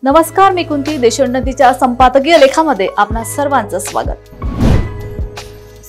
नमस्कार, मी कुंती. देशोन्नतीच्या संपादकीय लेखामध्ये आपणा सर्वांचं स्वागत.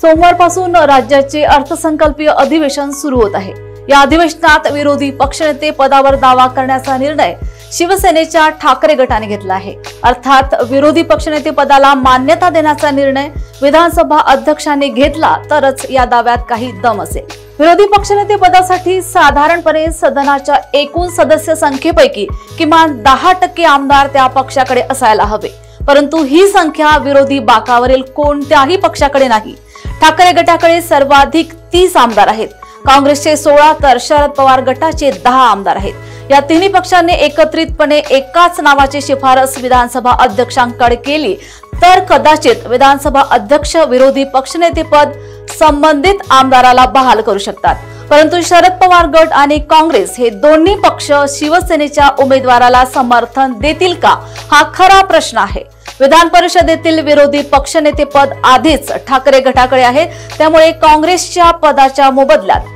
सोमवारपासून राज्याचे अर्थसंकल्पीय अधिवेशन सुरू होत आहे. या अधिवेशनात विरोधी पक्षनेते पदावर दावा करण्याचा निर्णय शिवसेनेच्या ठाकरे गटाने घेतला आहे. अर्थात विरोधी पक्षनेते पदाला मान्यता देण्याचा निर्णय विधानसभा अध्यक्षांनी घेतला तरच या दाव्यात काही दम असेल. विरोधी पक्षनेते पदासाठी साधारणपणे सदनाच्या एकूण सदस्य संख्येपैकी किमान 10% आमदार त्या पक्षाकडे असायला हवे, परंतु ही संख्या विरोधी बाकावरील कोणत्याही पक्षाकडे नाही. ठाकरे गटाकडे सर्वाधिक 30 आमदार आहेत. काँग्रेसचे 16 तर शरद पवार गटाचे 10 आमदार आहेत. या तिन्ही पक्षांनी एकत्रितपणे एकाच नावाची शिफारस विधानसभा अध्यक्षांकडे केली तर कदाचित विधानसभा अध्यक्ष विरोधी पक्षनेतेपद संबंधित आमदाराला बहाल करू शकतात. परंतु शरद पवार गट आणि काँग्रेस हे दोन्ही पक्ष शिवसेनेच्या उमेदवाराला समर्थन देतील का, हा खरा प्रश्न आहे. विधान परिषदेतील विरोधी पक्षनेतेपद आधीच ठाकरे गटाकडे आहे, त्यामुळे काँग्रेसच्या पदाच्या मोबदल्यात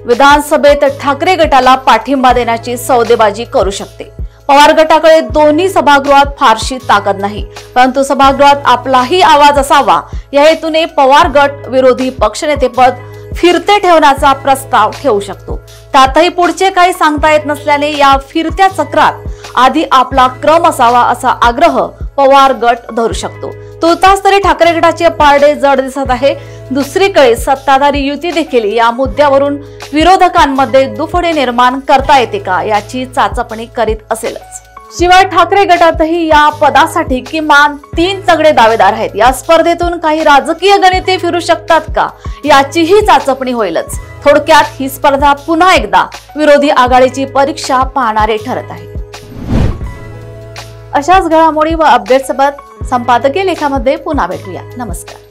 विधानसभेत ठाकरे गटाला पाठिंबा देण्याची सौदेबाजी करू शकते. पवार गटाकडे दोन्ही सभागृहात फारशी ताकद नाही, परंतु सभागृहात आपलाही आवाज असावा या हेतूने पवार गट विरोधी पक्षनेतेपद फिरते ठेवण्याचा प्रस्ताव ठेवू शकतो. त्यातही पुढचे काही सांगता येत नसल्याने या फिरत्या चक्रात आधी आपला क्रम असावा असा आग्रह पवार गट धरू शकतो. तुर्तास तरी ठाकरे गटाचे पारडे जड दिसत आहे. दुसरीकडे सत्ताधारी युती देखील या मुद्द्यावरून विरोधकांमध्ये दुफळे निर्माण करता येते का याची चाचपणी करीत असेलच. शिवाय ठाकरे गटातही या पदासाठी किमान 3 तगडे दावेदार आहेत. या स्पर्धेतून काही राजकीय गणिते फिरू शकतात का याचीही चाचपणी होईलच. थोडक्यात ही स्पर्धा पुन्हा एकदा विरोधी आघाडीची परीक्षा पाहणारे ठरत आहे. अशाच घडामोडी व अपडेट्ससोबत संपादकीय लेखामध्ये पुन्हा भेटूया. नमस्कार.